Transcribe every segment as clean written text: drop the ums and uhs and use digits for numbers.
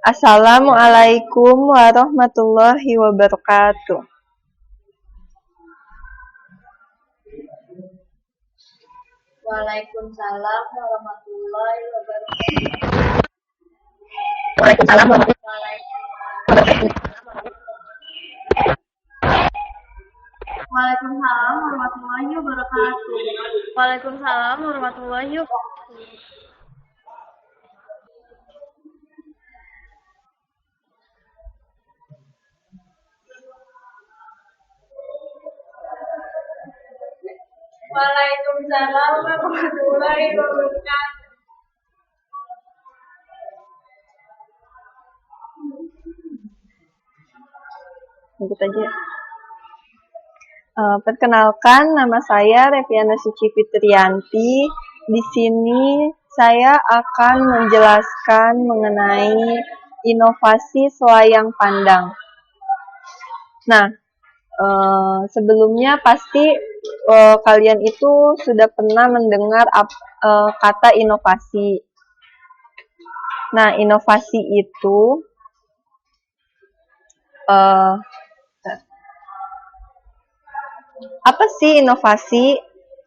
Assalamualaikum warahmatullahi wabarakatuh. Waalaikumsalam warahmatullahi wabarakatuh. Waalaikumsalam warahmatullahi Waalaikumsalam warahmatullahi wabarakatuh. Waalaikumsalam warahmatullahi wabarakatuh. Waalaikumsalam warahmatullahi wabarakatuh. Lanjut aja. Perkenalkan, nama saya Reviana Suci Fitrianti. Di sini saya akan menjelaskan mengenai inovasi selayang pandang. Nah, sebelumnya pasti kalian itu sudah pernah mendengar kata inovasi. Nah, inovasi itu apa sih inovasi?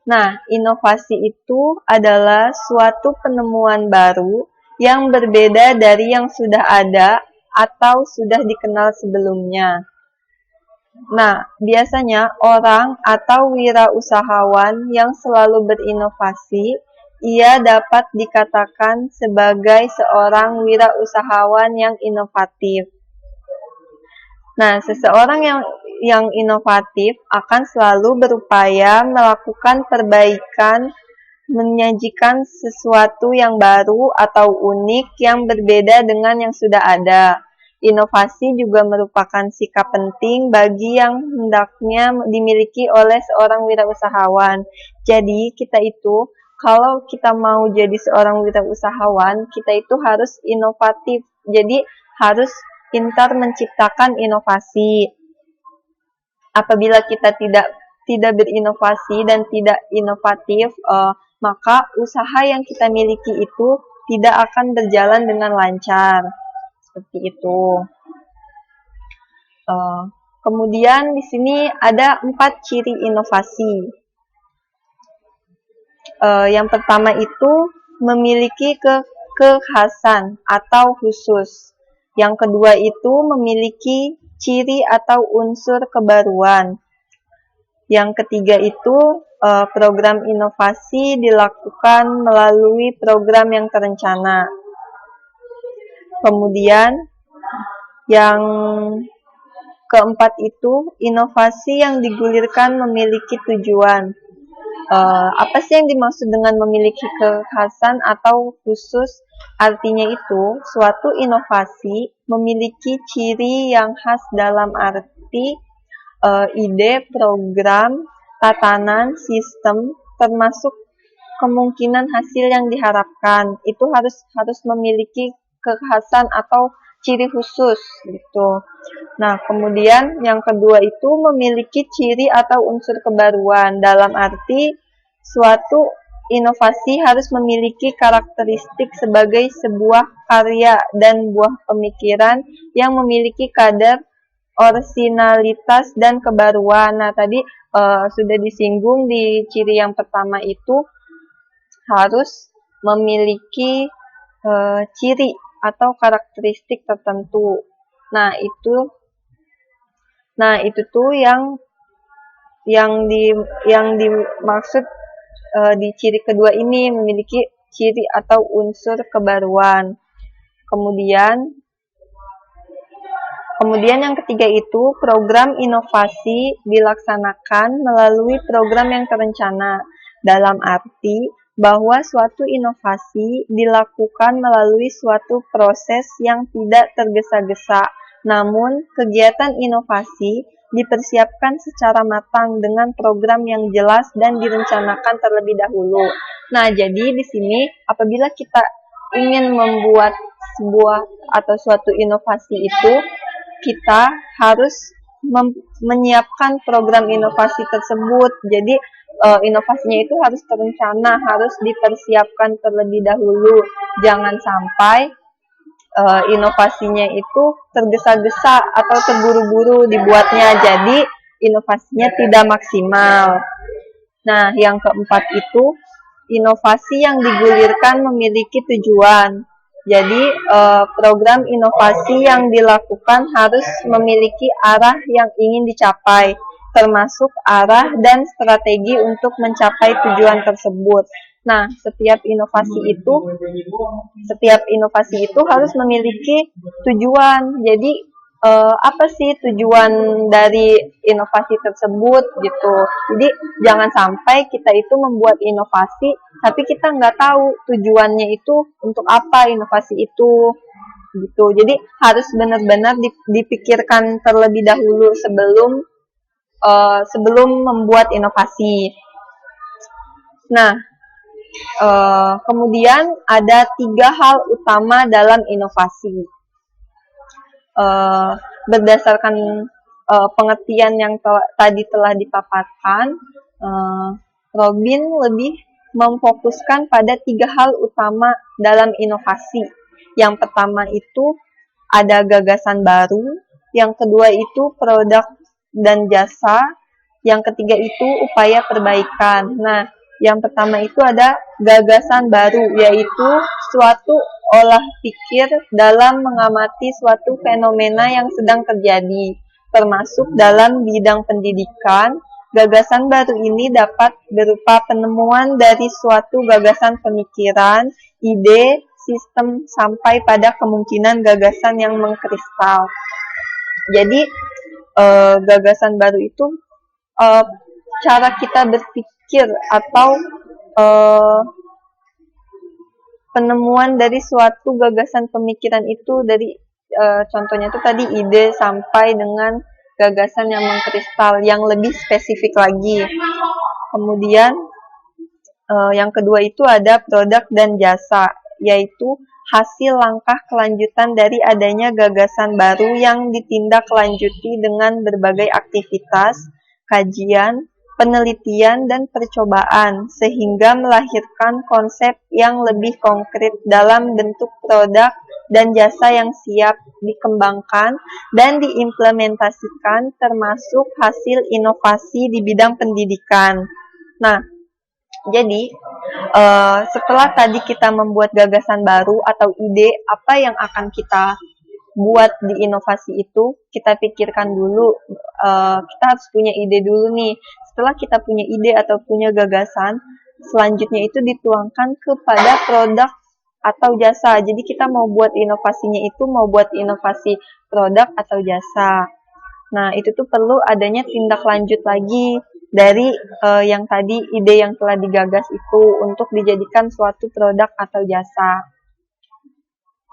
Nah, inovasi itu adalah suatu penemuan baru yang berbeda dari yang sudah ada atau sudah dikenal sebelumnya. Nah, biasanya orang atau wirausahawan yang selalu berinovasi, ia dapat dikatakan sebagai seorang wirausahawan yang inovatif. Nah, seseorang yang inovatif akan selalu berupaya melakukan perbaikan, menyajikan sesuatu yang baru atau unik yang berbeda dengan yang sudah ada. Inovasi juga merupakan sikap penting bagi yang hendaknya dimiliki oleh seorang wirausahawan. Jadi, kita itu kalau kita mau jadi seorang wirausahawan, kita itu harus inovatif. Jadi, harus pintar menciptakan inovasi. Apabila kita tidak berinovasi dan tidak inovatif, maka usaha yang kita miliki itu tidak akan berjalan dengan lancar. Seperti itu. Kemudian di sini ada 4 ciri inovasi. Yang pertama itu memiliki kekhasan atau khusus. Yang kedua itu memiliki ciri atau unsur kebaruan. Yang ketiga itu program inovasi dilakukan melalui program yang terencana. Kemudian yang keempat itu inovasi yang digulirkan memiliki tujuan. Apa sih yang dimaksud dengan memiliki kekhasan atau khusus? Artinya itu, suatu inovasi memiliki ciri yang khas dalam arti ide, program, tatanan, sistem, termasuk kemungkinan hasil yang diharapkan. Itu harus memiliki kekhasan atau ciri khusus gitu. Nah, kemudian yang kedua itu memiliki ciri atau unsur kebaruan dalam arti suatu inovasi harus memiliki karakteristik sebagai sebuah karya dan buah pemikiran yang memiliki kadar orisinalitas dan kebaruan. Nah, tadi sudah disinggung di ciri yang pertama itu harus memiliki ciri atau karakteristik tertentu. Nah, itu tuh yang dimaksud di ciri kedua ini, memiliki ciri atau unsur kebaruan. Kemudian yang ketiga itu program inovasi dilaksanakan melalui program yang terencana, dalam arti bahwa suatu inovasi dilakukan melalui suatu proses yang tidak tergesa-gesa, namun kegiatan inovasi dipersiapkan secara matang dengan program yang jelas dan direncanakan terlebih dahulu. Nah, jadi di sini apabila kita ingin membuat sebuah atau suatu inovasi itu, kita harus menyiapkan program inovasi tersebut. Jadi inovasinya itu harus terencana, harus dipersiapkan terlebih dahulu. Jangan sampai inovasinya itu tergesa-gesa atau terburu-buru dibuatnya, jadi inovasinya tidak maksimal. Nah, yang keempat itu inovasi yang digulirkan memiliki tujuan. Jadi, program inovasi yang dilakukan harus memiliki arah yang ingin dicapai, termasuk arah dan strategi untuk mencapai tujuan tersebut. Nah, setiap inovasi itu harus memiliki tujuan. Jadi, apa sih tujuan dari inovasi tersebut gitu. Jadi jangan sampai kita itu membuat inovasi tapi kita nggak tahu tujuannya itu untuk apa inovasi itu gitu. Jadi harus benar-benar dipikirkan terlebih dahulu sebelum membuat inovasi. Nah, kemudian ada 3 hal utama dalam inovasi. Berdasarkan pengertian yang tadi telah dipaparkan, Robin lebih memfokuskan pada 3 hal utama dalam inovasi. Yang pertama itu ada gagasan baru, yang kedua itu produk dan jasa, yang ketiga itu upaya perbaikan. Nah, yang pertama itu ada gagasan baru, yaitu suatu olah pikir dalam mengamati suatu fenomena yang sedang terjadi, termasuk dalam bidang pendidikan. Gagasan baru ini dapat berupa penemuan dari suatu gagasan pemikiran, ide, sistem, sampai pada kemungkinan gagasan yang mengkristal. Jadi, gagasan baru itu cara kita berpikir atau penemuan dari suatu gagasan pemikiran itu dari contohnya itu tadi ide sampai dengan gagasan yang mengkristal yang lebih spesifik lagi. Kemudian yang kedua itu ada produk dan jasa, yaitu hasil langkah kelanjutan dari adanya gagasan baru yang ditindaklanjuti dengan berbagai aktivitas, kajian, penelitian, dan percobaan, sehingga melahirkan konsep yang lebih konkret dalam bentuk produk dan jasa yang siap dikembangkan dan diimplementasikan, termasuk hasil inovasi di bidang pendidikan. Nah, jadi setelah tadi kita membuat gagasan baru atau ide apa yang akan kita buat di inovasi itu, kita pikirkan dulu, kita harus punya ide dulu nih. Setelah kita punya ide atau punya gagasan, selanjutnya itu dituangkan kepada produk atau jasa. Jadi kita mau buat inovasinya itu, mau buat inovasi produk atau jasa. Nah, itu tuh perlu adanya tindak lanjut lagi dari yang tadi ide yang telah digagas itu untuk dijadikan suatu produk atau jasa.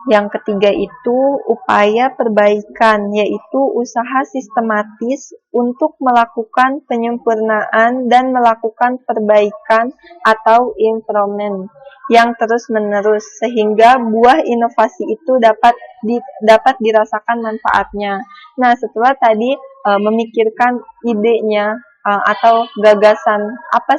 Yang ketiga itu upaya perbaikan, yaitu usaha sistematis untuk melakukan penyempurnaan dan melakukan perbaikan atau improvement yang terus-menerus sehingga buah inovasi itu dapat dirasakan manfaatnya. Nah, setelah tadi memikirkan idenya atau gagasan apa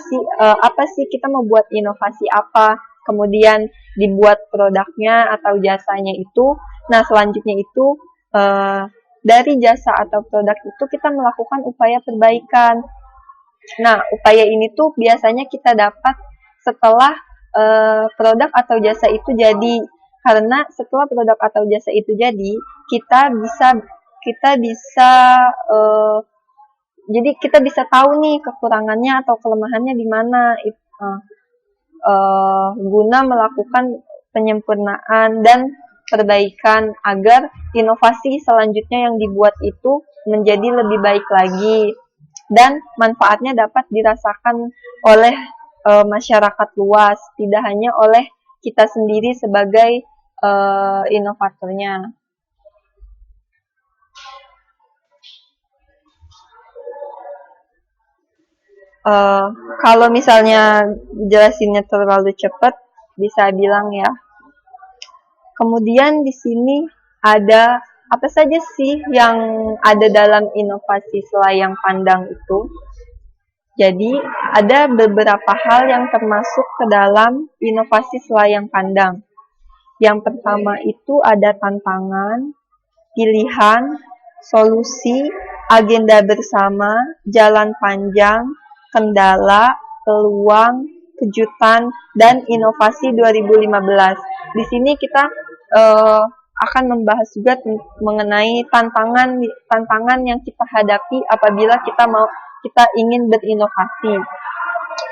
sih kita mau buat inovasi apa, kemudian dibuat produknya atau jasanya itu. Nah, selanjutnya itu dari jasa atau produk itu kita melakukan upaya perbaikan. Nah, upaya ini tuh biasanya kita dapat setelah produk atau jasa itu jadi. Karena setelah produk atau jasa itu jadi, jadi kita bisa tahu nih kekurangannya atau kelemahannya di mana. Guna melakukan penyempurnaan dan perbaikan agar inovasi selanjutnya yang dibuat itu menjadi lebih baik lagi dan manfaatnya dapat dirasakan oleh masyarakat luas, tidak hanya oleh kita sendiri sebagai inovatornya. Kalau misalnya jelasinnya terlalu cepat, bisa bilang ya. Kemudian di sini ada apa saja sih yang ada dalam inovasi selayang pandang itu? Jadi ada beberapa hal yang termasuk ke dalam inovasi selayang pandang. Yang pertama itu ada tantangan, pilihan, solusi, agenda bersama, jalan panjang, kendala, peluang, kejutan, dan inovasi 2015. Di sini kita akan membahas juga mengenai tantangan yang kita hadapi apabila kita ingin berinovasi.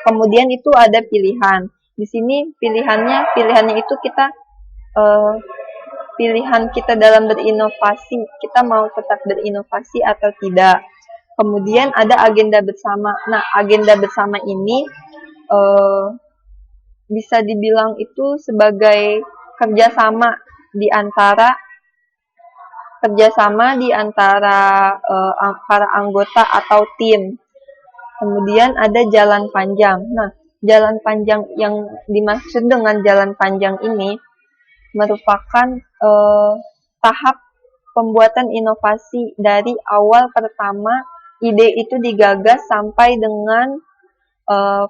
Kemudian itu ada pilihan. Di sini pilihannya itu kita pilihan kita dalam berinovasi, kita mau tetap berinovasi atau tidak. Kemudian ada agenda bersama. Nah, agenda bersama ini bisa dibilang itu sebagai kerjasama di antara para anggota atau tim. Kemudian ada jalan panjang. Nah, jalan panjang yang dimaksud dengan jalan panjang ini merupakan tahap pembuatan inovasi dari awal pertama ide itu digagas sampai dengan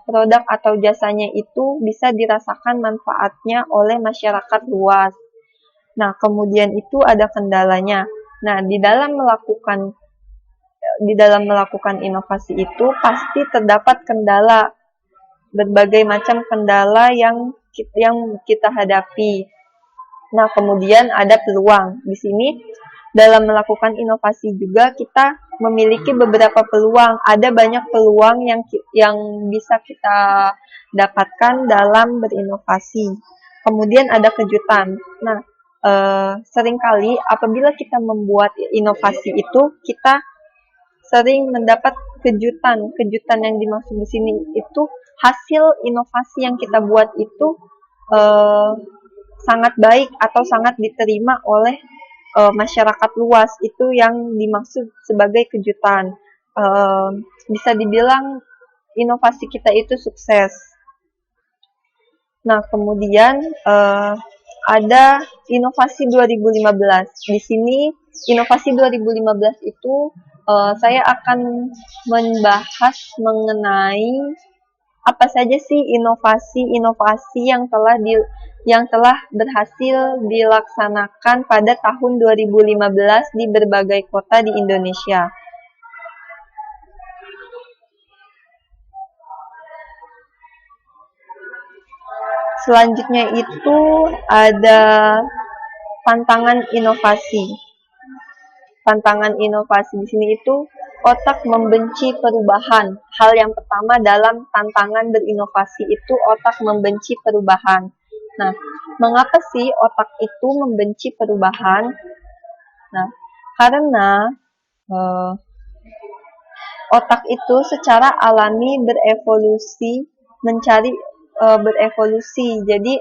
produk atau jasanya itu bisa dirasakan manfaatnya oleh masyarakat luas. Nah, kemudian itu ada kendalanya. Nah, di dalam melakukan inovasi itu pasti terdapat kendala, berbagai macam kendala yang kita hadapi. Nah, kemudian ada peluang. Di sini dalam melakukan inovasi juga kita memiliki beberapa peluang. Ada banyak peluang yang bisa kita dapatkan dalam berinovasi. Kemudian ada kejutan. Nah, seringkali apabila kita membuat inovasi itu, kita sering mendapat kejutan. Kejutan yang dimaksud di sini itu hasil inovasi yang kita buat itu sangat baik atau sangat diterima oleh masyarakat luas. Itu yang dimaksud sebagai kejutan. Bisa dibilang inovasi kita itu sukses. Nah, kemudian ada inovasi 2015. Di sini inovasi 2015 itu saya akan membahas mengenai apa saja sih inovasi yang telah berhasil dilaksanakan pada tahun 2015 di berbagai kota di Indonesia. Selanjutnya itu ada tantangan inovasi. Tantangan inovasi di sini itu otak membenci perubahan. Hal yang pertama dalam tantangan berinovasi itu otak membenci perubahan. Nah, mengapa sih otak itu membenci perubahan? Nah, karena otak itu secara alami berevolusi. Jadi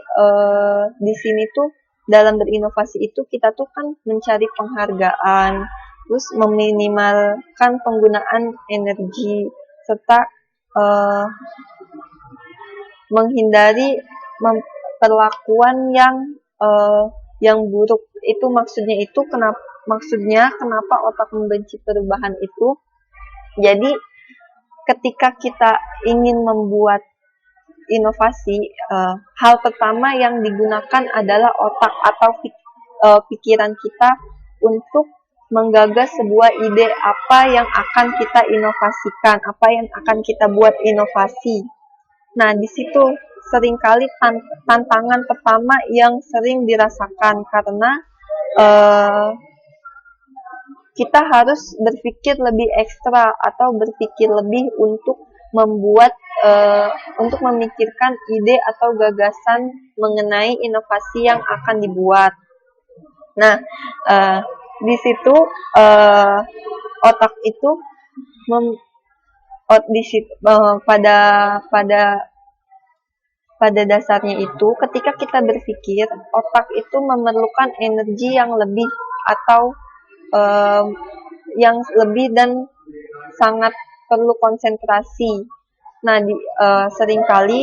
di sini tuh dalam berinovasi itu kita tuh kan mencari penghargaan, terus meminimalkan penggunaan energi serta menghindari perlakuan yang buruk. Itu maksudnya kenapa otak membenci perubahan itu. Jadi ketika kita ingin membuat inovasi, hal pertama yang digunakan adalah otak atau pikiran kita untuk menggagas sebuah ide apa yang akan kita inovasikan, apa yang akan kita buat inovasi. Nah, di situ seringkali tantangan pertama yang sering dirasakan karena kita harus berpikir lebih ekstra atau berpikir lebih untuk memikirkan ide atau gagasan mengenai inovasi yang akan dibuat. Nah, di situ otak itu pada dasarnya itu ketika kita berpikir, otak itu memerlukan energi yang lebih atau dan sangat perlu konsentrasi. Nah, seringkali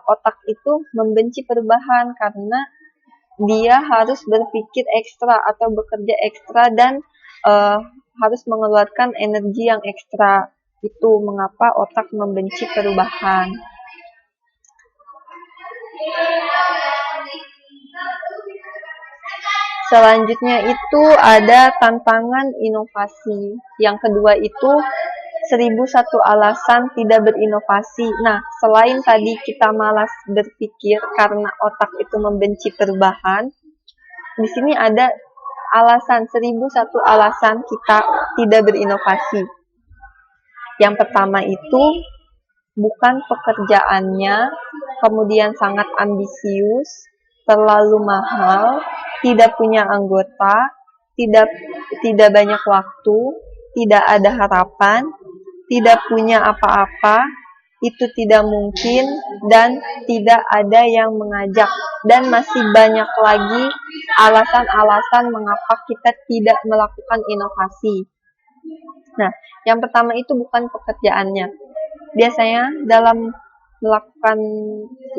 otak itu membenci perubahan karena dia harus berpikir ekstra atau bekerja ekstra dan harus mengeluarkan energi yang ekstra. Itu mengapa otak membenci perubahan. Selanjutnya itu ada tantangan inovasi. Yang kedua itu 1001 alasan tidak berinovasi. Nah, selain tadi kita malas berpikir karena otak itu membenci perubahan, di sini ada alasan 1001 alasan kita tidak berinovasi. Yang pertama itu bukan pekerjaannya, kemudian sangat ambisius, terlalu mahal, tidak punya anggota, tidak banyak waktu, tidak ada harapan, tidak punya apa-apa, itu tidak mungkin, dan tidak ada yang mengajak. Dan masih banyak lagi alasan-alasan mengapa kita tidak melakukan inovasi. Nah, yang pertama itu bukan pekerjaannya. Biasanya dalam melakukan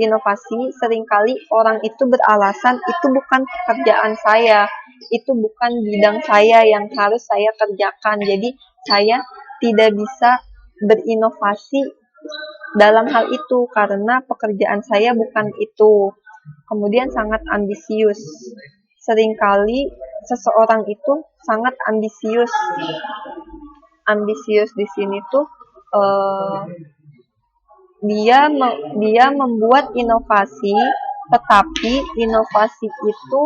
inovasi, seringkali orang itu beralasan itu bukan pekerjaan saya, itu bukan bidang saya yang harus saya kerjakan, jadi saya tidak bisa berinovasi dalam hal itu karena pekerjaan saya bukan itu. Kemudian sangat ambisius. Seringkali seseorang itu sangat ambisius. Ambisius di sini tuh dia membuat inovasi, tetapi inovasi itu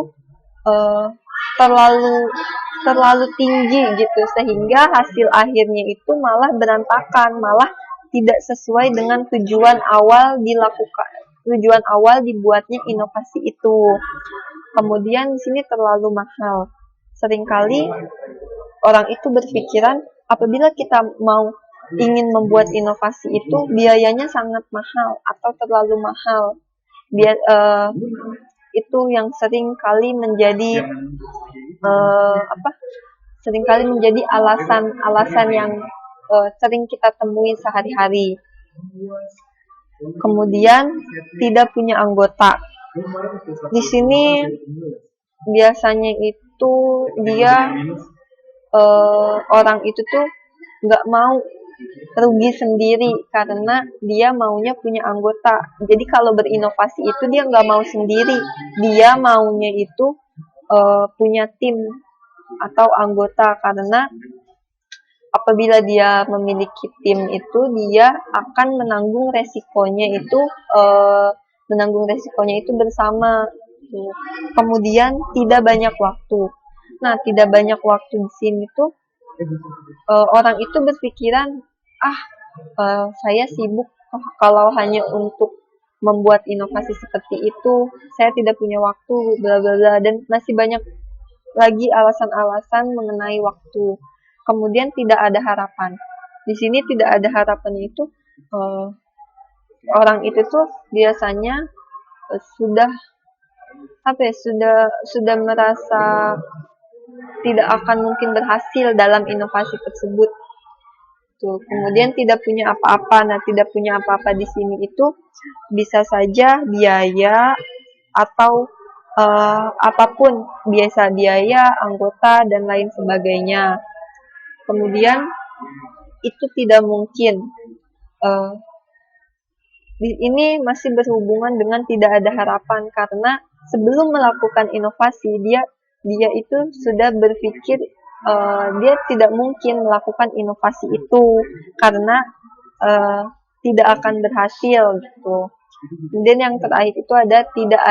terlalu tinggi gitu, sehingga hasil akhirnya itu malah berantakan, malah tidak sesuai dengan tujuan awal dibuatnya inovasi itu. Kemudian di sini terlalu mahal. Seringkali orang itu berpikiran apabila kita ingin membuat inovasi itu biayanya sangat mahal atau terlalu mahal. Itu yang seringkali menjadi alasan yang sering kita temui sehari-hari. Kemudian tidak punya anggota. Di sini biasanya itu orang itu tuh nggak mau rugi sendiri karena dia maunya punya anggota. Jadi kalau berinovasi itu dia nggak mau sendiri, dia maunya itu punya tim atau anggota, karena apabila dia memiliki tim itu dia akan menanggung resikonya itu bersama. Kemudian tidak banyak waktu. Nah, tidak banyak waktu di sini tuh orang itu berpikiran saya sibuk kalau hanya untuk membuat inovasi seperti itu, saya tidak punya waktu, bla bla bla, dan masih banyak lagi alasan-alasan mengenai waktu. Kemudian tidak ada harapan. Di sini tidak ada harapan itu orang itu tuh biasanya sudah merasa tidak akan mungkin berhasil dalam inovasi tersebut. Tuh. Kemudian tidak punya apa-apa. Nah, tidak punya apa-apa di sini itu bisa saja biaya atau apapun, biasa biaya, anggota, dan lain sebagainya. Kemudian itu tidak mungkin. Ini masih berhubungan dengan tidak ada harapan, karena sebelum melakukan inovasi dia itu sudah berpikir dia tidak mungkin melakukan inovasi itu karena tidak akan berhasil gitu. Kemudian yang terakhir itu ada tidak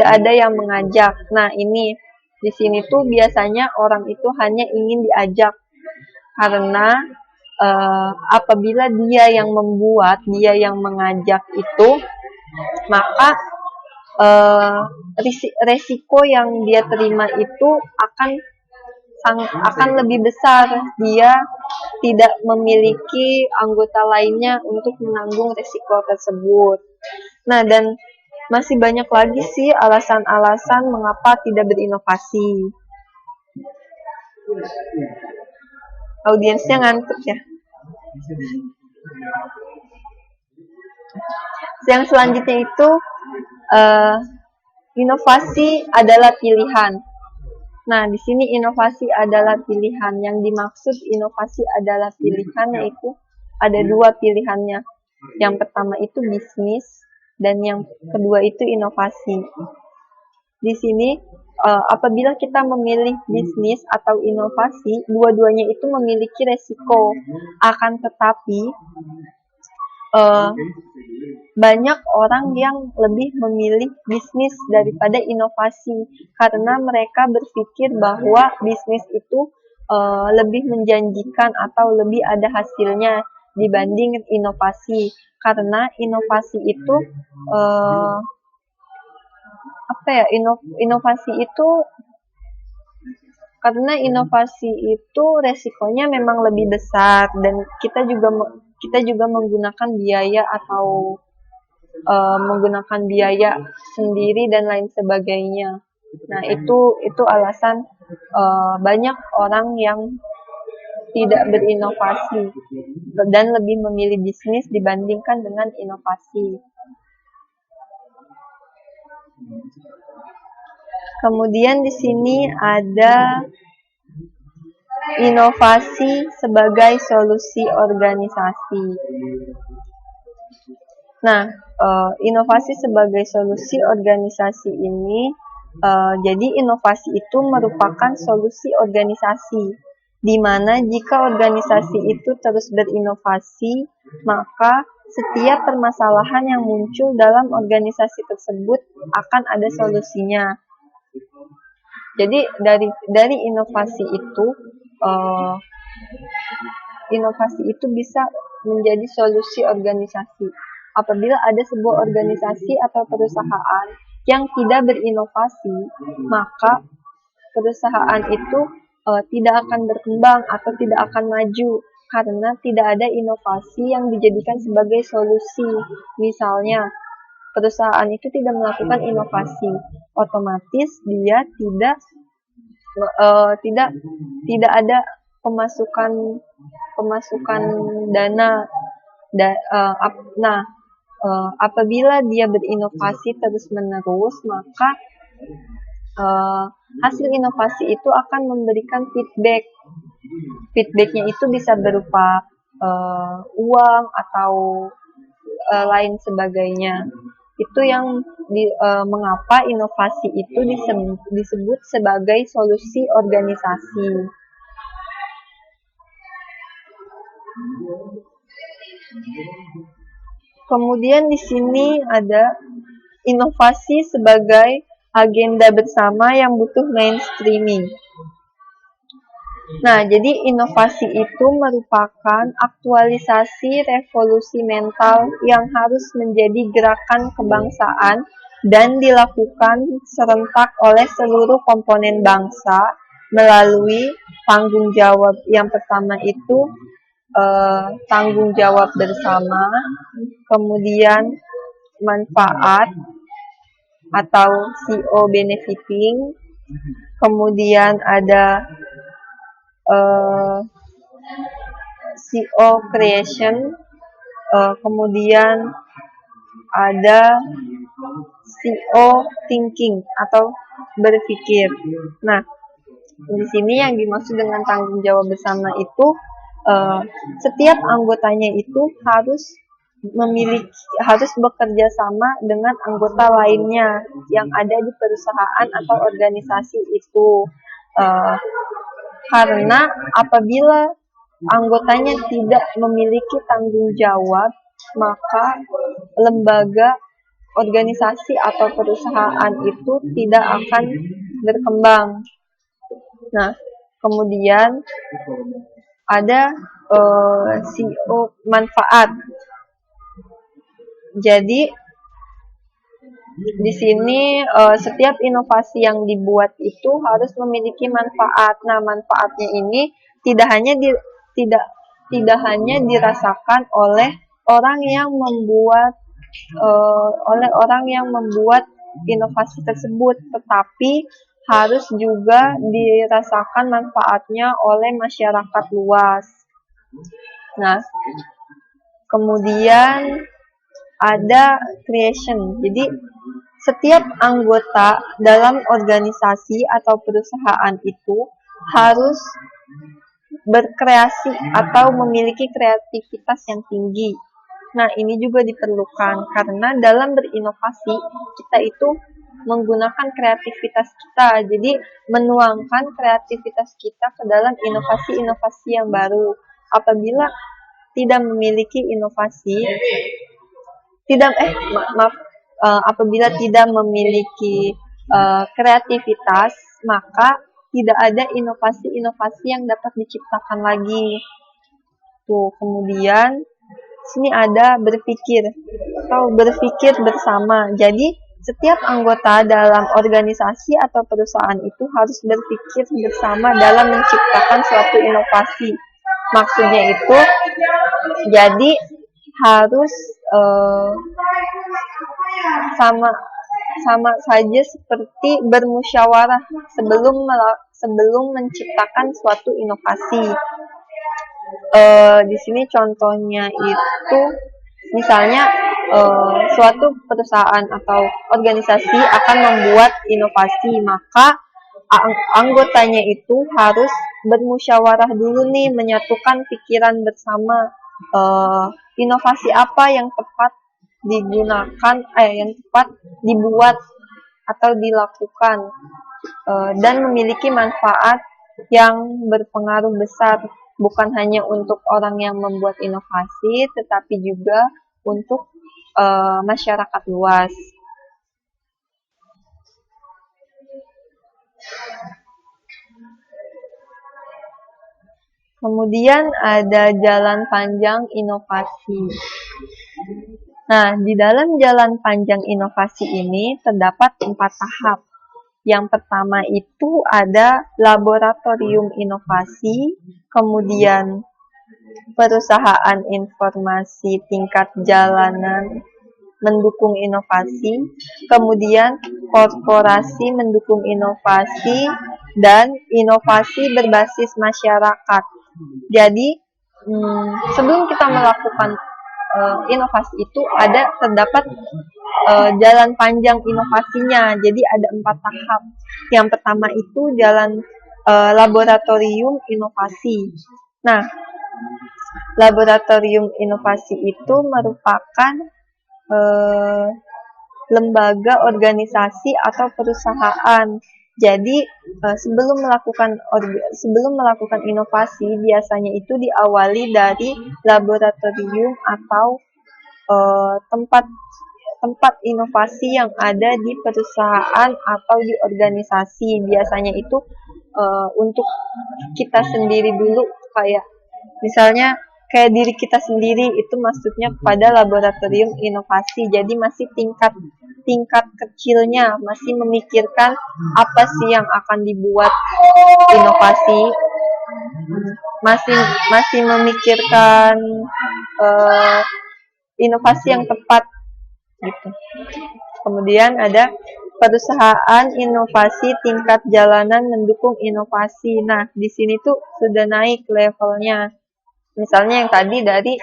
ada yang mengajak. Nah, ini di sini tuh biasanya orang itu hanya ingin diajak karena apabila dia yang membuat, dia yang mengajak itu, maka resiko yang dia terima itu akan lebih besar. Dia tidak memiliki anggota lainnya untuk menanggung resiko tersebut. Nah, dan masih banyak lagi sih alasan-alasan mengapa tidak berinovasi. Audiensnya ngantuk ya. Yang selanjutnya itu inovasi adalah pilihan. Nah, di sini inovasi adalah pilihan. Yang dimaksud inovasi adalah pilihan yaitu ada dua pilihannya. Yang pertama itu bisnis dan yang kedua itu inovasi. Di sini apabila kita memilih bisnis atau inovasi, dua-duanya itu memiliki resiko. Akan tetapi banyak orang yang lebih memilih bisnis daripada inovasi karena mereka berpikir bahwa bisnis itu lebih menjanjikan atau lebih ada hasilnya dibanding inovasi. Karena inovasi itu inovasi itu resikonya memang lebih besar dan kita juga menggunakan biaya atau menggunakan biaya sendiri dan lain sebagainya. Nah, itu alasan banyak orang yang tidak berinovasi dan lebih memilih bisnis dibandingkan dengan inovasi. Kemudian di sini ada inovasi sebagai solusi organisasi. Nah, inovasi sebagai solusi organisasi ini, jadi inovasi itu merupakan solusi organisasi, di mana jika organisasi itu terus berinovasi, maka setiap permasalahan yang muncul dalam organisasi tersebut akan ada solusinya. Jadi dari inovasi itu bisa menjadi solusi organisasi. Apabila ada sebuah organisasi atau perusahaan yang tidak berinovasi, maka perusahaan itu tidak akan berkembang atau tidak akan maju karena tidak ada inovasi yang dijadikan sebagai solusi. Misalnya, perusahaan itu tidak melakukan inovasi, otomatis dia tidak ada pemasukan dana. Apabila dia berinovasi terus-menerus, maka hasil inovasi itu akan memberikan feedback. Feedbacknya itu bisa berupa uang atau lain sebagainya. Itu yang mengapa inovasi itu disebut sebagai solusi organisasi. Kemudian di sini ada inovasi sebagai agenda bersama yang butuh mainstreaming. Nah, jadi inovasi itu merupakan aktualisasi revolusi mental yang harus menjadi gerakan kebangsaan dan dilakukan serentak oleh seluruh komponen bangsa melalui tanggung jawab. Yang pertama itu tanggung jawab bersama, kemudian manfaat atau CO benefiting, kemudian ada CO creation, kemudian ada CO thinking atau berpikir. Nah, di sini yang dimaksud dengan tanggung jawab bersama itu setiap anggotanya itu harus bekerja sama dengan anggota lainnya yang ada di perusahaan atau organisasi itu. Karena apabila anggotanya tidak memiliki tanggung jawab, maka lembaga, organisasi atau perusahaan itu tidak akan berkembang. Nah, kemudian ada CO manfaat. Jadi di sini setiap inovasi yang dibuat itu harus memiliki manfaat. Nah, manfaatnya ini tidak hanya dirasakan oleh orang yang membuat inovasi tersebut, tetapi harus juga dirasakan manfaatnya oleh masyarakat luas. Nah, kemudian ada creation. Jadi setiap anggota dalam organisasi atau perusahaan itu harus berkreasi atau memiliki kreativitas yang tinggi. Nah, ini juga diperlukan karena dalam berinovasi kita itu menggunakan kreativitas kita. Jadi menuangkan kreativitas kita ke dalam inovasi-inovasi yang baru. Apabila tidak memiliki inovasi, apabila tidak memiliki kreativitas, maka tidak ada inovasi-inovasi yang dapat diciptakan lagi. Tuh, kemudian sini ada berpikir atau berpikir bersama. Jadi setiap anggota dalam organisasi atau perusahaan itu harus berpikir bersama dalam menciptakan suatu inovasi. Maksudnya itu jadi harus sama saja seperti bermusyawarah sebelum menciptakan suatu inovasi. Di sini contohnya itu misalnya suatu perusahaan atau organisasi akan membuat inovasi, maka anggotanya itu harus bermusyawarah dulu nih, menyatukan pikiran bersama inovasi apa yang tepat digunakan, yang tepat dibuat atau dilakukan dan memiliki manfaat yang berpengaruh besar, bukan hanya untuk orang yang membuat inovasi, tetapi juga untuk masyarakat luas. Kemudian ada jalan panjang inovasi. Nah, di dalam jalan panjang inovasi ini terdapat 4 tahap. Yang pertama itu ada laboratorium inovasi, kemudian perusahaan informasi tingkat jalanan mendukung inovasi, kemudian korporasi mendukung inovasi, dan inovasi berbasis masyarakat. Jadi, sebelum kita melakukan inovasi itu terdapat jalan panjang inovasinya. Jadi ada 4 tahap. Yang pertama itu jalan laboratorium inovasi. Nah, laboratorium inovasi itu merupakan lembaga, organisasi atau perusahaan. Jadi sebelum melakukan inovasi biasanya itu diawali dari laboratorium atau tempat inovasi yang ada di perusahaan atau di organisasi. Biasanya itu untuk kita sendiri dulu, kayak misalnya kayak diri kita sendiri itu maksudnya pada laboratorium inovasi. Jadi masih tingkat kecilnya, masih memikirkan apa sih yang akan dibuat inovasi, masih memikirkan inovasi yang tepat gitu. Kemudian ada perusahaan inovasi tingkat jalanan mendukung inovasi. Nah, di sini tuh sudah naik levelnya. Misalnya yang tadi dari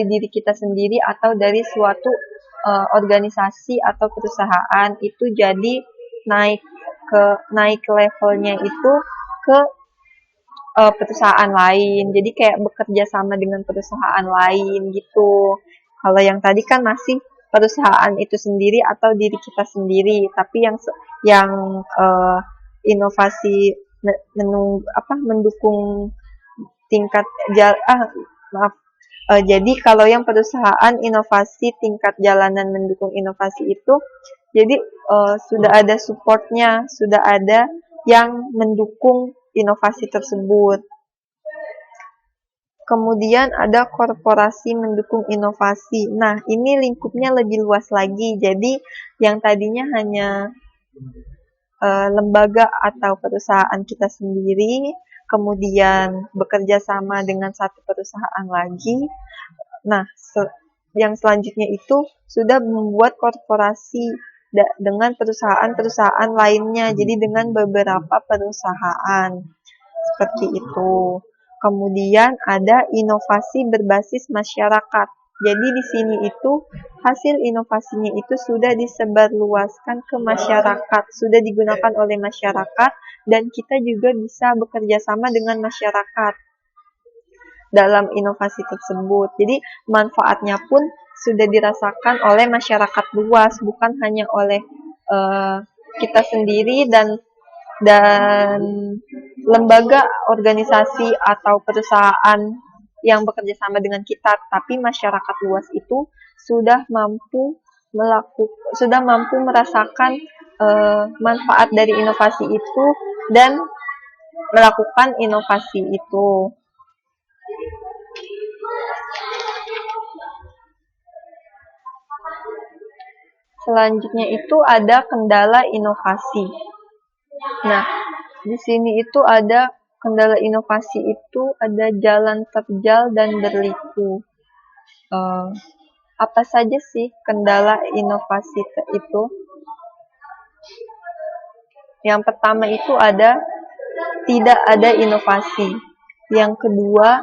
diri kita sendiri atau dari suatu organisasi atau perusahaan, itu jadi naik levelnya itu ke perusahaan lain. Jadi kayak bekerja sama dengan perusahaan lain gitu. Kalau yang tadi kan masih perusahaan itu sendiri atau diri kita sendiri, tapi yang inovasi mendukung tingkat jadi kalau yang perusahaan inovasi tingkat jalanan mendukung inovasi itu, jadi sudah ada supportnya, sudah ada yang mendukung inovasi tersebut. Kemudian ada korporasi mendukung inovasi. Nah, ini lingkupnya lebih luas lagi. Jadi yang tadinya hanya lembaga atau perusahaan kita sendiri, kemudian bekerja sama dengan satu perusahaan lagi. Nah, yang selanjutnya itu sudah membuat korporasi dengan perusahaan-perusahaan lainnya, jadi dengan beberapa perusahaan seperti itu. Kemudian ada inovasi berbasis masyarakat. Jadi di sini itu hasil inovasinya itu sudah disebarluaskan ke masyarakat, sudah digunakan oleh masyarakat, dan kita juga bisa bekerja sama dengan masyarakat dalam inovasi tersebut. Jadi manfaatnya pun sudah dirasakan oleh masyarakat luas, bukan hanya oleh kita sendiri dan lembaga, organisasi atau perusahaan yang bekerja sama dengan kita, tapi masyarakat luas itu sudah mampu merasakan manfaat dari inovasi itu dan melakukan inovasi itu. Selanjutnya itu ada kendala inovasi. Nah, di sini itu ada kendala inovasi itu ada jalan terjal dan berliku. Apa saja sih kendala inovasi itu? Yang pertama itu tidak ada inovasi. Yang kedua,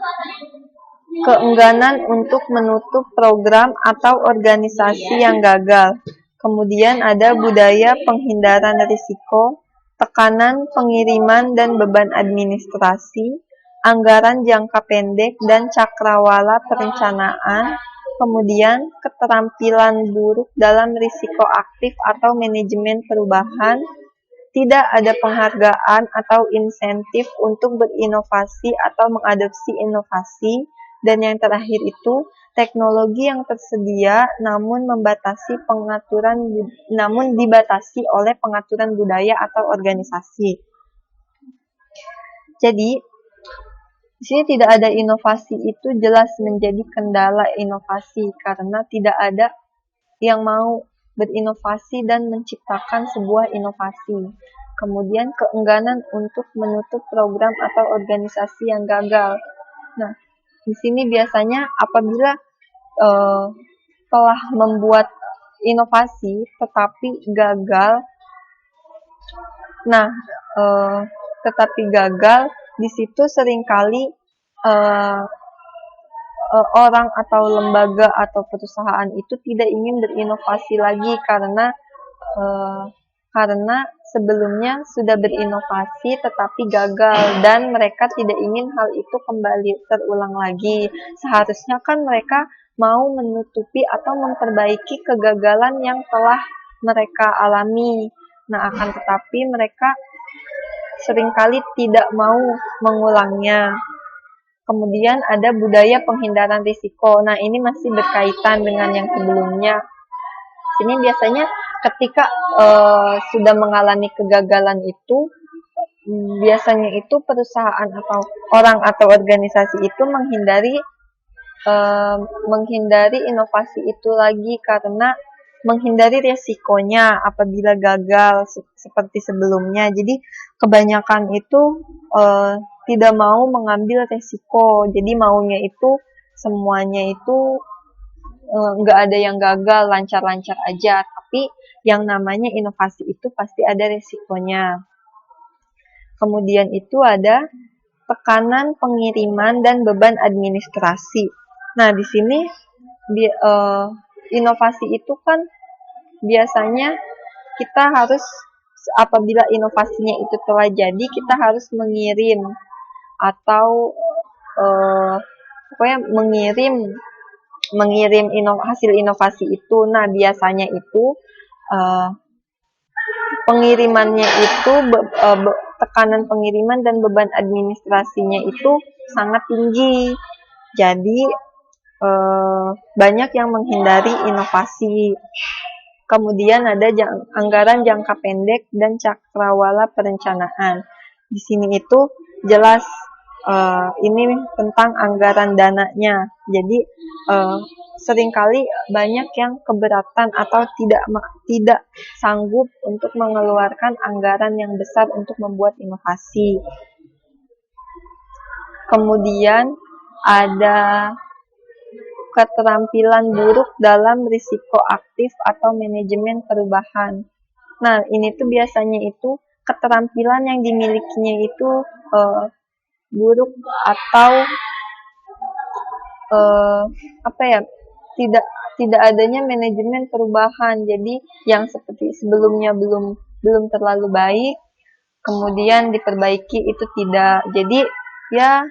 keengganan untuk menutup program atau organisasi yang gagal. Kemudian ada budaya penghindaran risiko, tekanan pengiriman dan beban administrasi, anggaran jangka pendek dan cakrawala perencanaan, kemudian keterampilan buruk dalam risiko aktif atau manajemen perubahan, tidak ada penghargaan atau insentif untuk berinovasi atau mengadopsi inovasi, dan yang terakhir itu teknologi yang tersedia namun dibatasi oleh pengaturan budaya atau organisasi. Jadi, di sini tidak ada inovasi itu jelas menjadi kendala inovasi karena tidak ada yang mau berinovasi dan menciptakan sebuah inovasi. Kemudian keengganan untuk menutup program atau organisasi yang gagal. Nah, di sini biasanya apabila telah membuat inovasi tetapi gagal, di situ seringkali orang atau lembaga atau perusahaan itu tidak ingin berinovasi lagi karena sebelumnya sudah berinovasi tetapi gagal dan mereka tidak ingin hal itu kembali terulang lagi. Seharusnya kan mereka mau menutupi atau memperbaiki kegagalan yang telah mereka alami. Nah, akan tetapi mereka seringkali tidak mau mengulangnya. Kemudian ada budaya penghindaran risiko. Nah, ini masih berkaitan dengan yang sebelumnya. Ini biasanya ketika sudah mengalami kegagalan itu, biasanya itu perusahaan atau orang atau organisasi itu menghindari inovasi itu lagi karena menghindari resikonya apabila gagal seperti sebelumnya. Jadi kebanyakan itu tidak mau mengambil resiko. Jadi maunya itu semuanya itu nggak ada yang gagal, lancar-lancar aja. Tapi yang namanya inovasi itu pasti ada resikonya. Kemudian itu ada tekanan pengiriman dan beban administrasi. Nah, di sini inovasi itu kan biasanya kita harus, apabila inovasinya itu telah jadi, kita harus mengirim atau mengirim hasil inovasi itu. Nah, biasanya itu pengirimannya itu tekanan pengiriman dan beban administrasinya itu sangat tinggi. Jadi banyak yang menghindari inovasi. Kemudian ada anggaran jangka pendek dan cakrawala perencanaan. Di sini itu jelas ini tentang anggaran dananya. Jadi seringkali banyak yang keberatan atau tidak sanggup untuk mengeluarkan anggaran yang besar untuk membuat inovasi. Kemudian ada keterampilan buruk dalam risiko aktif atau manajemen perubahan. Nah, ini tuh biasanya itu keterampilan yang dimilikinya itu buruk atau tidak adanya manajemen perubahan. Jadi yang seperti sebelumnya belum terlalu baik, kemudian diperbaiki itu tidak. Jadi ya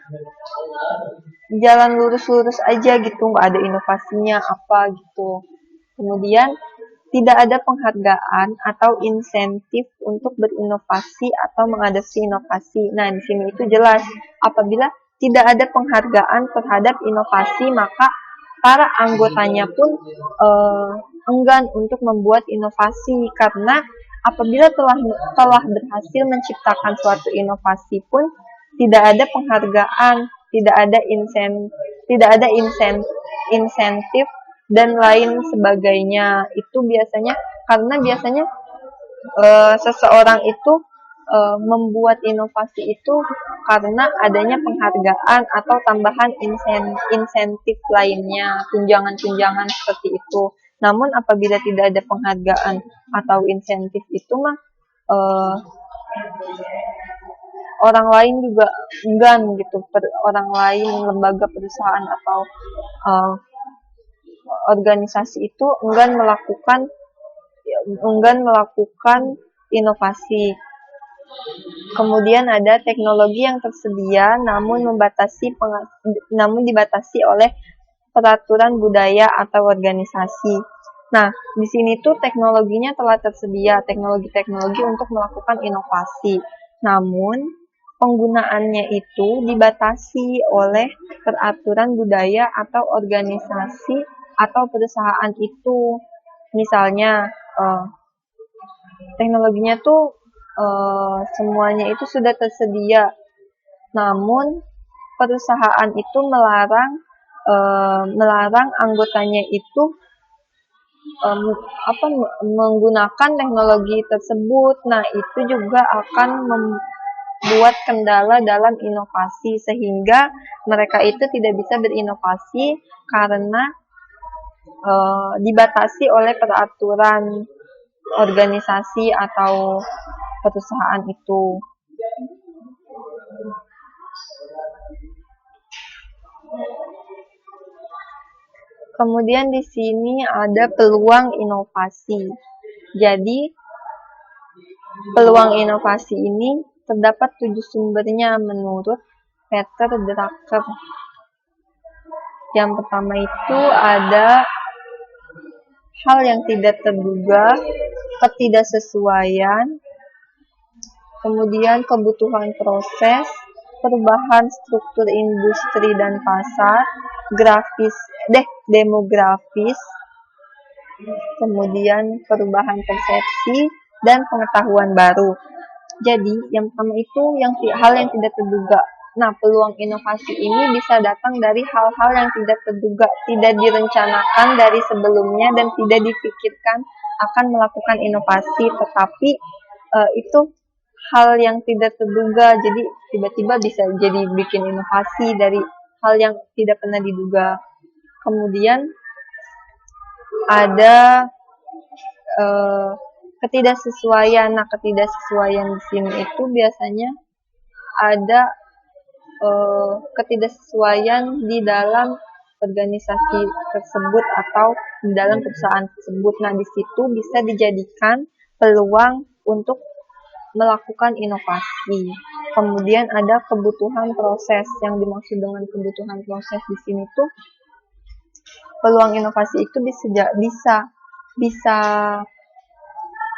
jalan lurus-lurus aja gitu, nggak ada inovasinya apa gitu. Kemudian tidak ada penghargaan atau insentif untuk berinovasi atau mengadopsi inovasi. Nah, di sini itu jelas apabila tidak ada penghargaan terhadap inovasi, maka para anggotanya pun enggan untuk membuat inovasi, karena apabila telah berhasil menciptakan suatu inovasi pun tidak ada penghargaan, tidak ada insentif dan lain sebagainya. Itu biasanya karena biasanya seseorang itu membuat inovasi itu karena adanya penghargaan atau tambahan insentif lainnya, tunjangan-tunjangan seperti itu. Namun apabila tidak ada penghargaan atau insentif itu mah orang lain juga enggan gitu, orang lain, lembaga, perusahaan atau organisasi itu enggan melakukan inovasi. Kemudian ada teknologi yang tersedia namun dibatasi oleh peraturan budaya atau organisasi. Nah, di sini tuh teknologinya telah tersedia, teknologi-teknologi untuk melakukan inovasi. Namun, penggunaannya itu dibatasi oleh peraturan budaya atau organisasi atau perusahaan itu. Misalnya, teknologinya tuh semuanya itu sudah tersedia, namun perusahaan itu melarang anggotanya itu menggunakan teknologi tersebut. Nah, itu juga akan membuat kendala dalam inovasi, sehingga mereka itu tidak bisa berinovasi karena dibatasi oleh peraturan organisasi atau perusahaan itu. Kemudian di sini ada peluang inovasi. Jadi, peluang inovasi ini terdapat 7 sumbernya menurut Peter Drucker. Yang pertama itu ada hal yang tidak terduga, ketidaksesuaian, kemudian kebutuhan proses, perubahan struktur industri dan pasar, demografis, kemudian perubahan persepsi, dan pengetahuan baru. Jadi, yang pertama itu hal yang tidak terduga. Nah, peluang inovasi ini bisa datang dari hal-hal yang tidak terduga, tidak direncanakan dari sebelumnya, dan tidak dipikirkan akan melakukan inovasi, tetapi itu hal yang tidak terduga. Jadi, tiba-tiba bisa jadi bikin inovasi dari hal yang tidak pernah diduga. Kemudian, ada ketidaksesuaian. Nah, ketidaksesuaian di sini itu biasanya ada ketidaksesuaian di dalam organisasi tersebut atau di dalam perusahaan tersebut. Nah, di situ bisa dijadikan peluang untuk melakukan inovasi. Kemudian ada kebutuhan proses. Yang dimaksud dengan kebutuhan proses di sini tuh peluang inovasi itu bisa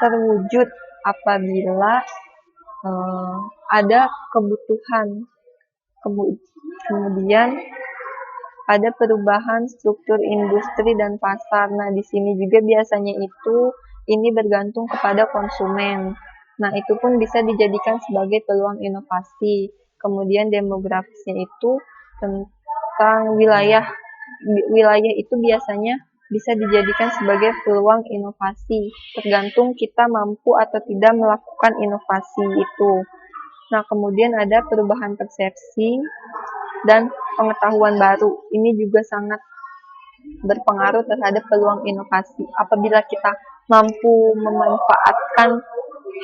terwujud apabila ada kebutuhan, kemudian ada perubahan struktur industri dan pasar. Nah, di sini juga biasanya ini bergantung kepada konsumen. Nah, itu pun bisa dijadikan sebagai peluang inovasi. Kemudian demografisnya itu tentang wilayah itu biasanya bisa dijadikan sebagai peluang inovasi, tergantung kita mampu atau tidak melakukan inovasi itu. Nah, kemudian ada perubahan persepsi dan pengetahuan baru. Ini juga sangat berpengaruh terhadap peluang inovasi. Apabila kita mampu memanfaatkan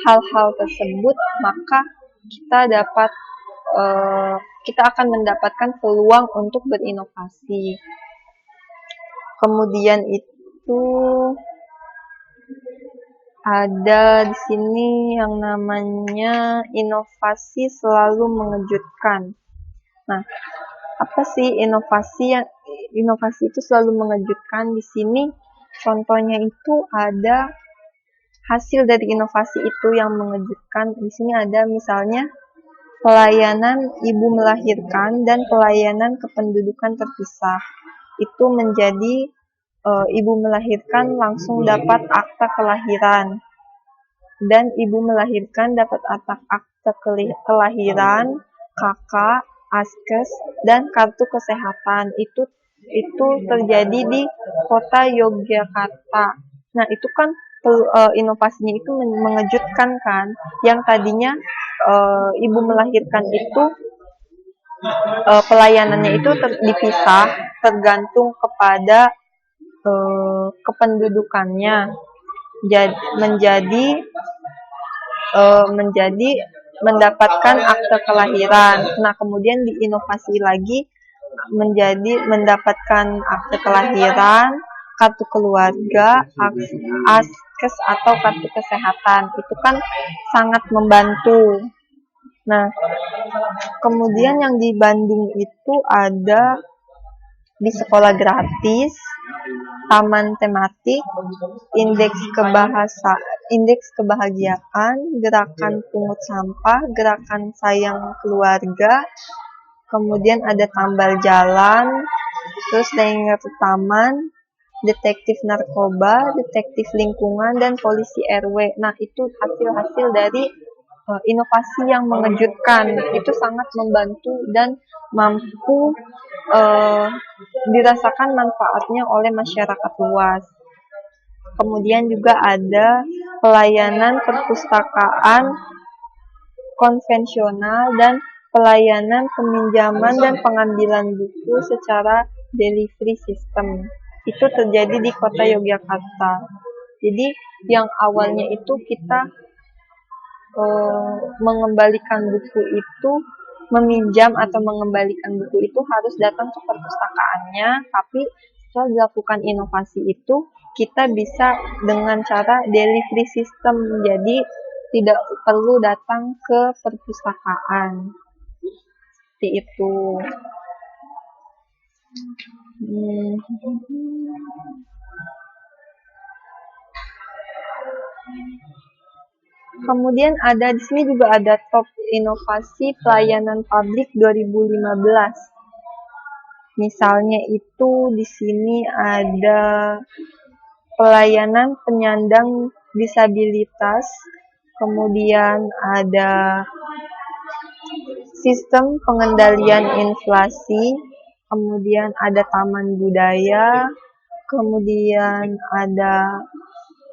hal-hal tersebut, maka kita akan mendapatkan peluang untuk berinovasi. Kemudian itu ada di sini yang namanya inovasi selalu mengejutkan. Nah, apa sih inovasi itu selalu mengejutkan? Di sini contohnya itu ada hasil dari inovasi itu yang mengejutkan. Di sini ada misalnya pelayanan ibu melahirkan dan pelayanan kependudukan terpisah. Itu menjadi ibu melahirkan langsung dapat akta kelahiran, dan ibu melahirkan dapat akta kelahiran, KK, askes, dan kartu kesehatan. Itu terjadi di kota Yogyakarta. Nah, itu kan inovasinya itu mengejutkan kan. Yang tadinya ibu melahirkan itu pelayanannya itu dipisah tergantung kepada kependudukannya, menjadi mendapatkan akte kelahiran. Nah, kemudian diinovasi lagi menjadi mendapatkan akte kelahiran, kartu keluarga, askes atau kartu kesehatan. Itu kan sangat membantu. Nah, kemudian yang di Bandung itu ada di sekolah gratis, taman tematik, indeks kebahagiaan, gerakan pungut sampah, gerakan sayang keluarga, kemudian ada tambal jalan, terus daerah taman, detektif narkoba, detektif lingkungan, dan polisi RW. Nah, itu hasil-hasil dari inovasi yang mengejutkan. Itu sangat membantu dan mampu dirasakan manfaatnya oleh masyarakat luas. Kemudian juga ada pelayanan perpustakaan konvensional dan pelayanan peminjaman dan pengambilan buku secara delivery system. Itu terjadi di kota Yogyakarta. Jadi yang awalnya itu kita mengembalikan buku itu, meminjam atau mengembalikan buku itu harus datang ke perpustakaannya, tapi setelah dilakukan inovasi itu kita bisa dengan cara delivery system, jadi tidak perlu datang ke perpustakaan. Seperti itu. Kemudian ada di sini juga ada top inovasi pelayanan publik 2015. Misalnya itu di sini ada pelayanan penyandang disabilitas, kemudian ada sistem pengendalian inflasi, kemudian ada taman budaya, kemudian ada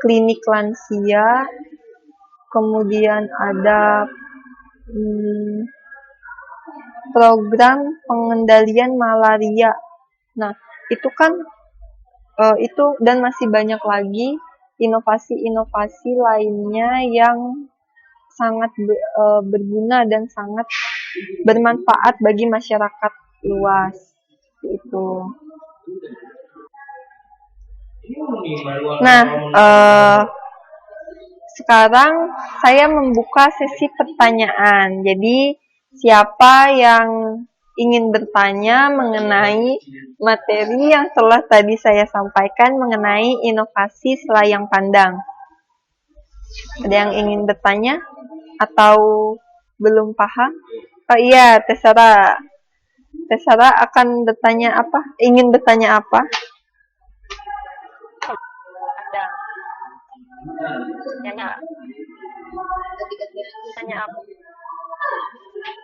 klinik lansia, kemudian ada program pengendalian malaria. Nah, itu kan itu dan masih banyak lagi inovasi-inovasi lainnya yang sangat berguna dan sangat bermanfaat bagi masyarakat luas. Itu. Nah, sekarang saya membuka sesi pertanyaan. Jadi, siapa yang ingin bertanya mengenai materi yang telah tadi saya sampaikan mengenai inovasi selayang pandang? Ada yang ingin bertanya? Atau belum paham? Oh iya, Tesara. Tesara akan bertanya apa? Ingin bertanya apa? Tanya apa?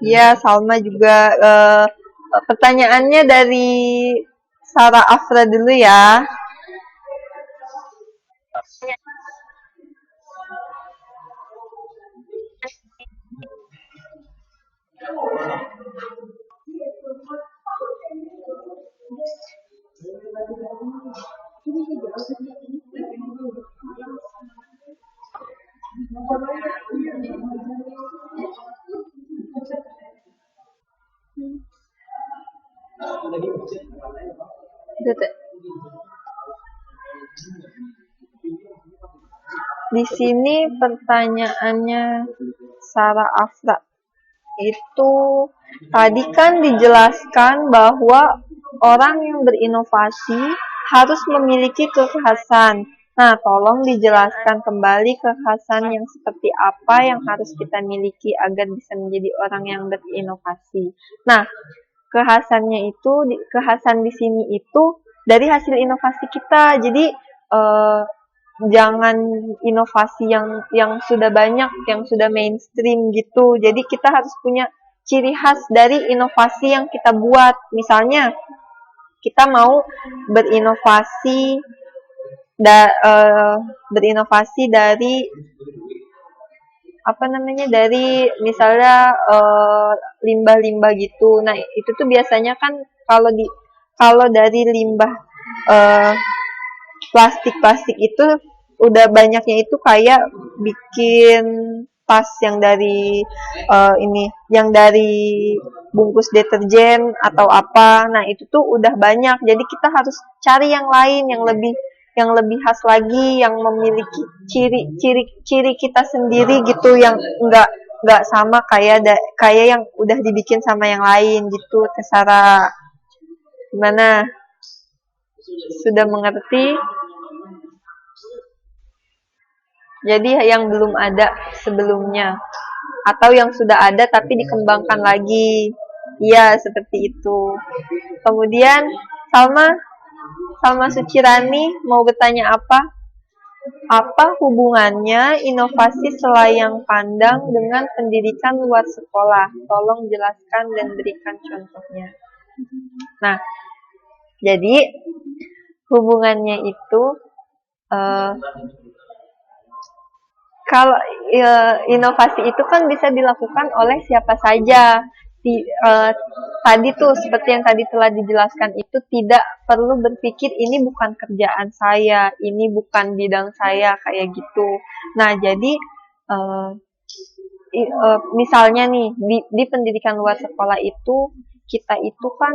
Ya, Salma juga. Pertanyaannya dari Sarah Afra dulu ya. Di sini pertanyaannya Sarah Afra. Itu tadi kan dijelaskan bahwa orang yang berinovasi harus memiliki kekhasan. Nah, tolong dijelaskan kembali kekhasan yang seperti apa yang harus kita miliki agar bisa menjadi orang yang berinovasi. Nah, kekhasan di sini itu dari hasil inovasi kita. Jadi jangan inovasi yang sudah banyak, yang sudah mainstream gitu. Jadi kita harus punya ciri khas dari inovasi yang kita buat. Misalnya kita mau berinovasi dari dari misalnya limbah-limbah gitu. Nah, itu tuh biasanya kan kalau dari limbah plastik itu udah banyaknya itu kayak bikin tas yang dari yang dari bungkus deterjen atau apa. Nah, itu tuh udah banyak. Jadi kita harus cari yang lain yang lebih khas lagi, yang memiliki ciri kita sendiri gitu, yang enggak sama kayak yang udah dibikin sama yang lain gitu. Terserah gimana? Sudah mengerti? Jadi yang belum ada sebelumnya atau yang sudah ada tapi dikembangkan lagi. Iya, seperti itu. Kemudian Salma Sucirani mau bertanya apa? Apa hubungannya inovasi selayang pandang dengan pendidikan luar sekolah? Tolong jelaskan dan berikan contohnya. Nah, jadi hubungannya itu kalau inovasi itu kan bisa dilakukan oleh siapa saja. Tadi tuh seperti yang tadi telah dijelaskan itu tidak perlu berpikir ini bukan kerjaan saya, ini bukan bidang saya kayak gitu. Nah, jadi misalnya nih di pendidikan luar sekolah itu kita itu kan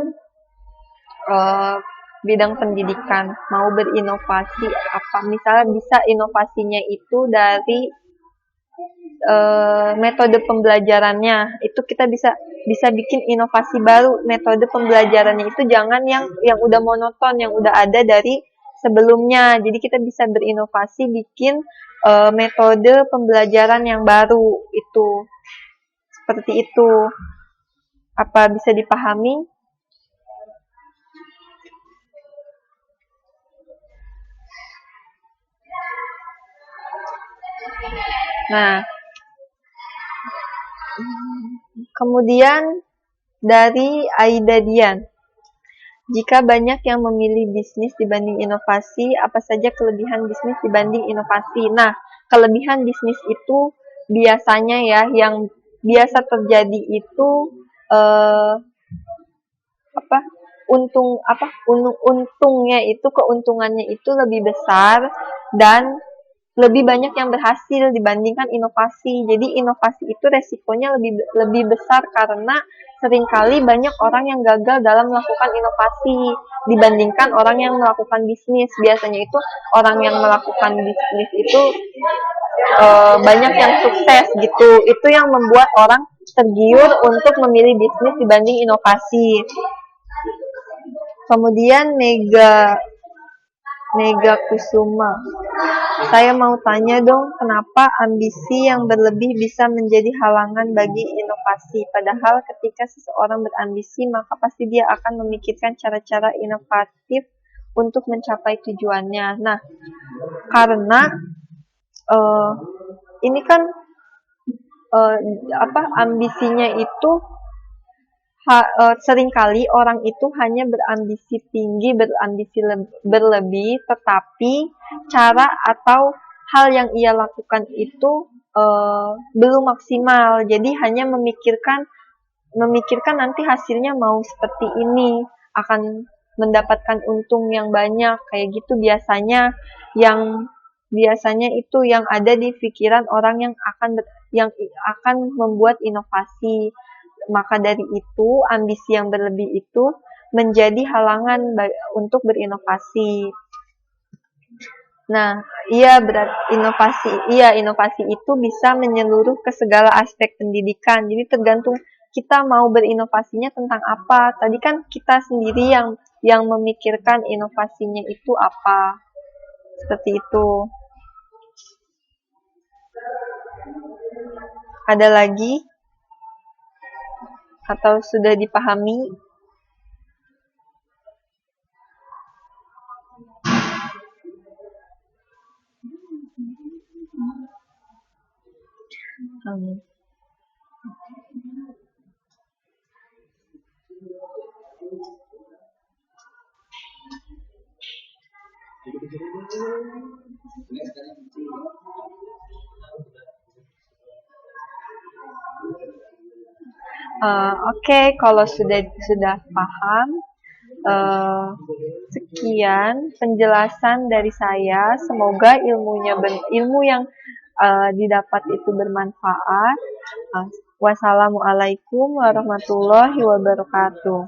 bidang pendidikan mau berinovasi apa, misalnya bisa inovasinya itu dari metode pembelajarannya. Itu kita bisa bikin inovasi baru. Metode pembelajarannya itu jangan yang udah monoton, yang udah ada dari sebelumnya. Jadi kita bisa berinovasi bikin metode pembelajaran yang baru itu. Seperti itu. Apa bisa dipahami? Nah, kemudian dari Aida Dian, jika banyak yang memilih bisnis dibanding inovasi, apa saja kelebihan bisnis dibanding inovasi? Nah, kelebihan bisnis itu biasanya ya, yang biasa terjadi itu keuntungannya itu lebih besar dan lebih banyak yang berhasil dibandingkan inovasi. Jadi inovasi itu resikonya lebih besar karena seringkali banyak orang yang gagal dalam melakukan inovasi dibandingkan orang yang melakukan bisnis. Biasanya itu orang yang melakukan bisnis itu banyak yang sukses gitu. Itu yang membuat orang tergiur untuk memilih bisnis dibanding inovasi. Kemudian Mega Kusuma, saya mau tanya dong, kenapa ambisi yang berlebih bisa menjadi halangan bagi inovasi? Padahal ketika seseorang berambisi, maka pasti dia akan memikirkan cara-cara inovatif untuk mencapai tujuannya. Nah, karena ini kan ambisinya itu seringkali orang itu hanya berambisi tinggi, berambisi berlebih, tetapi cara atau hal yang ia lakukan itu belum maksimal. Jadi hanya memikirkan nanti hasilnya mau seperti ini, akan mendapatkan untung yang banyak, kayak gitu biasanya itu yang ada di pikiran orang yang akan membuat inovasi. Maka dari itu, ambisi yang berlebih itu menjadi halangan untuk berinovasi. Nah, inovasi itu bisa menyeluruh ke segala aspek pendidikan. Jadi tergantung kita mau berinovasinya tentang apa. Tadi kan kita sendiri yang memikirkan inovasinya itu apa. Seperti itu. Ada lagi? Atau sudah dipahami? Oke, kalau sudah paham, sekian penjelasan dari saya. Semoga ilmu yang didapat itu bermanfaat. Wassalamualaikum warahmatullahi wabarakatuh.